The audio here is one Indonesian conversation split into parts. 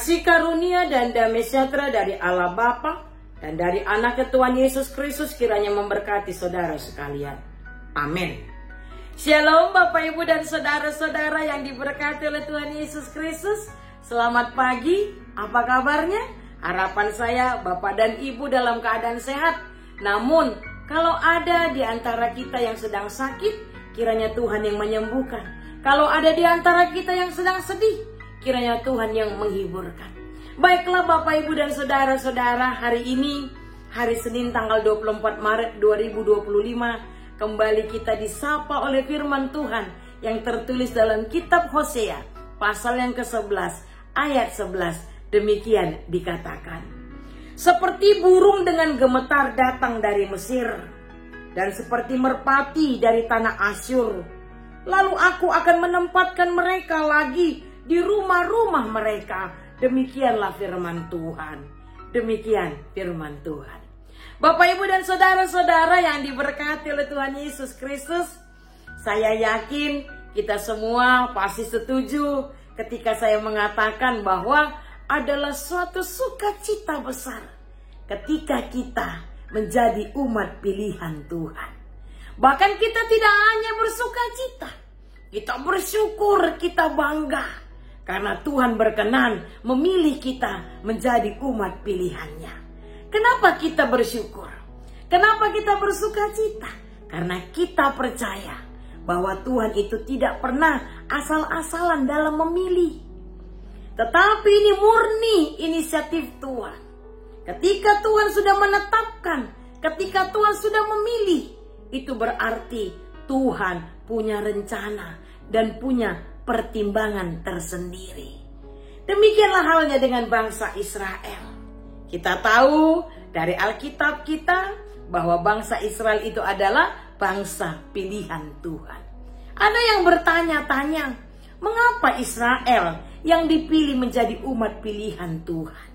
Kasih karunia dan damai sejahtera dari Allah Bapa dan dari Anak Tuhan Yesus Kristus kiranya memberkati saudara sekalian. Amin. Shalom Bapak Ibu dan saudara-saudara yang diberkati oleh Tuhan Yesus Kristus. Selamat pagi, apa kabarnya? Harapan saya Bapak dan Ibu dalam keadaan sehat. Namun kalau ada di antara kita yang sedang sakit, kiranya Tuhan yang menyembuhkan. Kalau ada di antara kita yang sedang sedih, kiranya Tuhan yang menghiburkan. Baiklah Bapak Ibu dan saudara-saudara, hari ini hari Senin tanggal 24 Maret 2025, kembali kita disapa oleh firman Tuhan yang tertulis dalam kitab Hosea pasal yang ke-11 ayat 11. Demikian dikatakan, seperti burung dengan gemetar datang dari Mesir, dan seperti merpati dari tanah Asyur, lalu aku akan menempatkan mereka lagi di rumah-rumah mereka. Demikianlah firman Tuhan. Demikian firman Tuhan. Bapak Ibu dan saudara-saudara yang diberkati oleh Tuhan Yesus Kristus, saya yakin kita semua pasti setuju ketika saya mengatakan bahwa adalah suatu sukacita besar ketika kita menjadi umat pilihan Tuhan. Bahkan kita tidak hanya bersukacita, kita bersyukur, kita bangga karena Tuhan berkenan memilih kita menjadi umat pilihannya. Kenapa kita bersyukur? Kenapa kita bersukacita? Karena kita percaya bahwa Tuhan itu tidak pernah asal-asalan dalam memilih. Tetapi ini murni inisiatif Tuhan. Ketika Tuhan sudah menetapkan, ketika Tuhan sudah memilih, itu berarti Tuhan punya rencana dan punya pertimbangan tersendiri. Demikianlah halnya dengan bangsa Israel. Kita tahu dari Alkitab kita bahwa bangsa Israel itu adalah bangsa pilihan Tuhan. Ada yang bertanya-tanya, mengapa Israel yang dipilih menjadi umat pilihan Tuhan?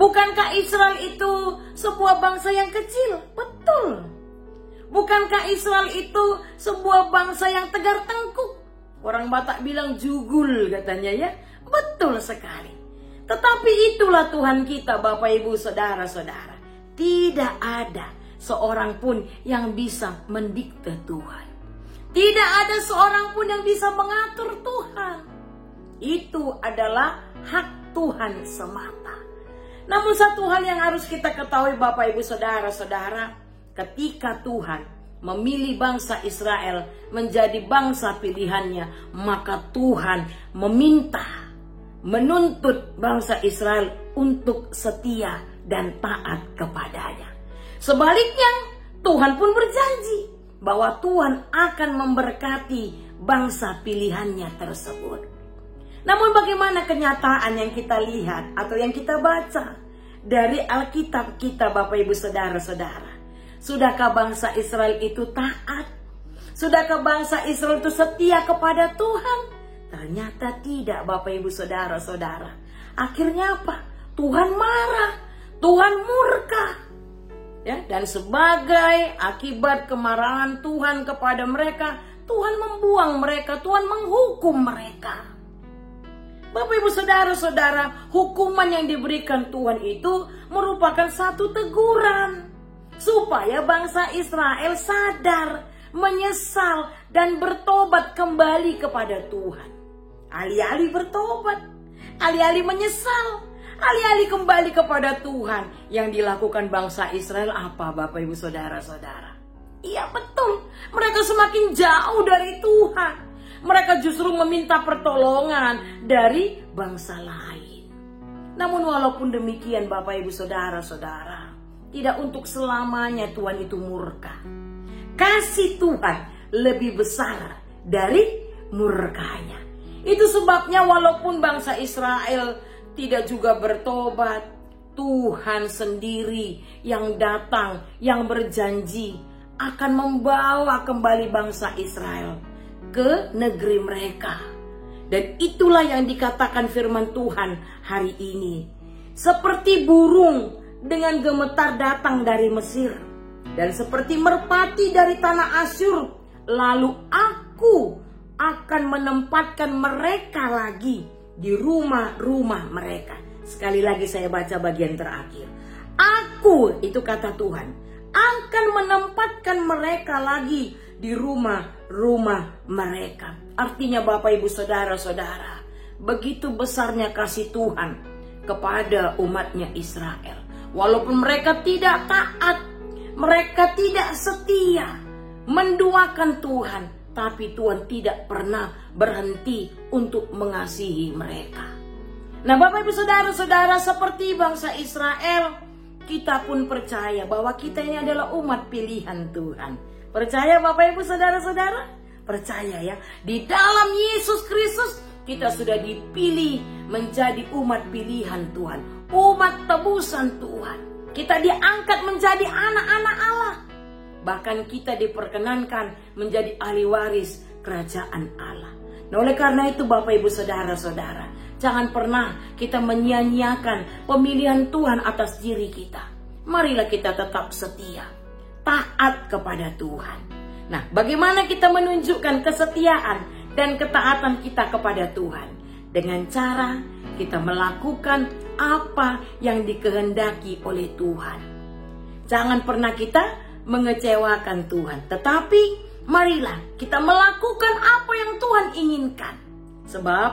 Bukankah Israel itu sebuah bangsa yang kecil? Betul. Bukankah Israel itu sebuah bangsa yang tegar tengkuk? Orang Batak bilang jugul katanya ya. Betul sekali. Tetapi itulah Tuhan kita Bapak Ibu saudara-saudara. Tidak ada seorang pun yang bisa mendikte Tuhan. Tidak ada seorang pun yang bisa mengatur Tuhan. Itu adalah hak Tuhan semata. Namun satu hal yang harus kita ketahui Bapak Ibu saudara-saudara, ketika Tuhan memilih bangsa Israel menjadi bangsa pilihannya, maka Tuhan menuntut bangsa Israel untuk setia dan taat kepadanya. Sebaliknya, Tuhan pun berjanji bahwa Tuhan akan memberkati bangsa pilihannya tersebut. Namun bagaimana kenyataan yang kita lihat atau yang kita baca dari Alkitab kita Bapak Ibu saudara-saudara? Sudahkah bangsa Israel itu taat? Sudahkah bangsa Israel itu setia kepada Tuhan? Ternyata tidak Bapak Ibu saudara-saudara. Akhirnya apa? Tuhan marah, Tuhan murka. Ya, dan sebagai akibat kemarahan Tuhan kepada mereka, Tuhan membuang mereka, Tuhan menghukum mereka. Bapak Ibu saudara-saudara, hukuman yang diberikan Tuhan itu merupakan satu teguran supaya bangsa Israel sadar, menyesal, dan bertobat kembali kepada Tuhan. Alih-alih bertobat, alih-alih menyesal, alih-alih kembali kepada Tuhan, yang dilakukan bangsa Israel apa Bapak Ibu saudara-saudara? Iya betul, mereka semakin jauh dari Tuhan. Mereka justru meminta pertolongan dari bangsa lain. Namun walaupun demikian Bapak Ibu saudara-saudara, tidak untuk selamanya Tuhan itu murka. Kasih Tuhan lebih besar dari murkanya. Itu sebabnya walaupun bangsa Israel tidak juga bertobat, Tuhan sendiri yang datang, yang berjanji akan membawa kembali bangsa Israel ke negeri mereka. Dan itulah yang dikatakan firman Tuhan hari ini. Seperti burung dengan gemetar datang dari Mesir, dan seperti merpati dari tanah Asyur, lalu aku akan menempatkan mereka lagi di rumah-rumah mereka. Sekali lagi saya baca bagian terakhir. Aku, itu kata Tuhan, akan menempatkan mereka lagi di rumah-rumah mereka. Artinya Bapak Ibu Saudara-saudara, begitu besarnya kasih Tuhan kepada umatnya Israel. Walaupun mereka tidak taat, mereka tidak setia, menduakan Tuhan, tapi Tuhan tidak pernah berhenti untuk mengasihi mereka. Nah Bapak Ibu Saudara-saudara, seperti bangsa Israel, kita pun percaya bahwa kita ini adalah umat pilihan Tuhan. Percaya Bapak Ibu Saudara-saudara? Percaya ya, di dalam Yesus Kristus kita sudah dipilih menjadi umat pilihan Tuhan, umat tebusan Tuhan. Kita diangkat menjadi anak-anak Allah. Bahkan kita diperkenankan menjadi ahli waris kerajaan Allah. Nah oleh karena itu Bapak Ibu Saudara-saudara, jangan pernah kita menyia-nyiakan pemilihan Tuhan atas diri kita. Marilah kita tetap setia, taat kepada Tuhan. Nah bagaimana kita menunjukkan kesetiaan dan ketaatan kita kepada Tuhan? Dengan cara kita melakukan apa yang dikehendaki oleh Tuhan. Jangan pernah kita mengecewakan Tuhan, tetapi marilah kita melakukan apa yang Tuhan inginkan, sebab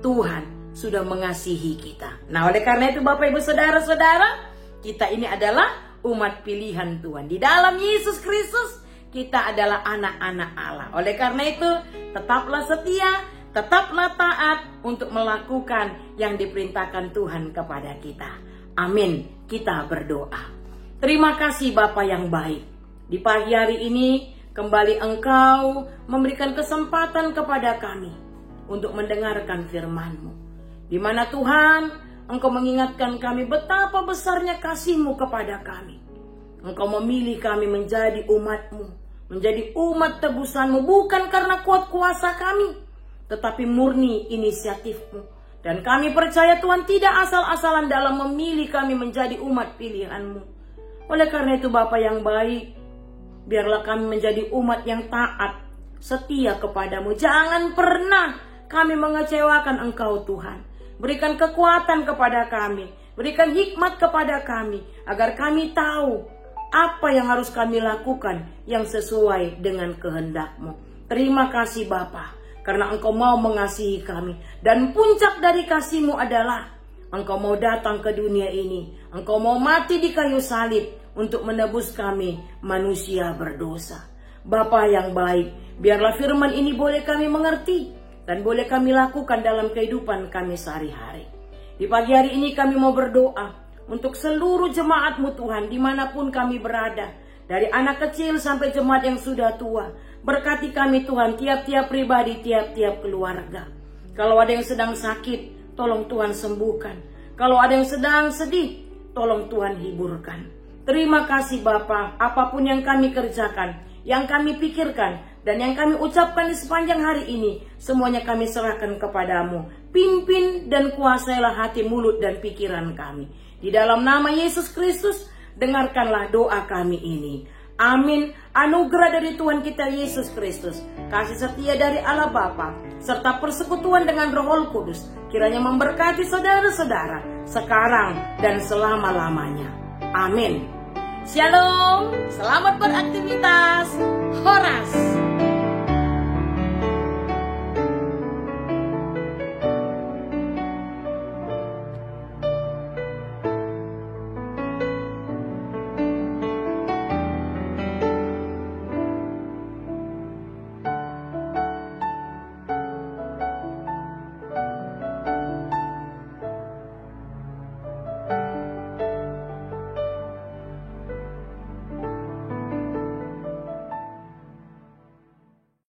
Tuhan sudah mengasihi kita. Nah oleh karena itu Bapak Ibu Saudara-saudara, kita ini adalah umat pilihan Tuhan. Di dalam Yesus Kristus kita adalah anak-anak Allah. Oleh karena itu tetaplah setia, tetaplah taat untuk melakukan yang diperintahkan Tuhan kepada kita. Amin. Kita berdoa. Terima kasih Bapa yang baik. Di pagi hari ini kembali Engkau memberikan kesempatan kepada kami untuk mendengarkan firman-Mu. Di mana Tuhan, Engkau mengingatkan kami betapa besarnya kasih-Mu kepada kami. Engkau memilih kami menjadi umat-Mu, menjadi umat tebusan-Mu, bukan karena kuat kuasa kami, tetapi murni inisiatif-Mu. Dan kami percaya Tuhan tidak asal-asalan dalam memilih kami menjadi umat pilihan-Mu. Oleh karena itu Bapa yang baik, biarlah kami menjadi umat yang taat, setia kepadamu. Jangan pernah kami mengecewakan Engkau Tuhan. Berikan kekuatan kepada kami, berikan hikmat kepada kami, agar kami tahu apa yang harus kami lakukan yang sesuai dengan kehendak-Mu. Terima kasih Bapa, karena Engkau mau mengasihi kami. Dan puncak dari kasih-Mu adalah Engkau mau datang ke dunia ini, Engkau mau mati di kayu salib untuk menebus kami manusia berdosa. Bapa yang baik, biarlah firman ini boleh kami mengerti dan boleh kami lakukan dalam kehidupan kami sehari-hari. Di pagi hari ini kami mau berdoa untuk seluruh jemaat-Mu Tuhan, dimanapun kami berada, dari anak kecil sampai jemaat yang sudah tua. Berkati kami Tuhan, tiap-tiap pribadi, tiap-tiap keluarga. Kalau ada yang sedang sakit, tolong Tuhan sembuhkan. Kalau ada yang sedang sedih, tolong Tuhan hiburkan. Terima kasih Bapa, apapun yang kami kerjakan, yang kami pikirkan, dan yang kami ucapkan di sepanjang hari ini, semuanya kami serahkan kepadamu. Pimpin dan kuasailah hati, mulut, dan pikiran kami. Di dalam nama Yesus Kristus, dengarkanlah doa kami ini. Amin. Anugerah dari Tuhan kita Yesus Kristus, kasih setia dari Allah Bapa, serta persekutuan dengan Roh Kudus, kiranya memberkati saudara-saudara sekarang dan selama-lamanya. Amin. Shalom, selamat beraktivitas.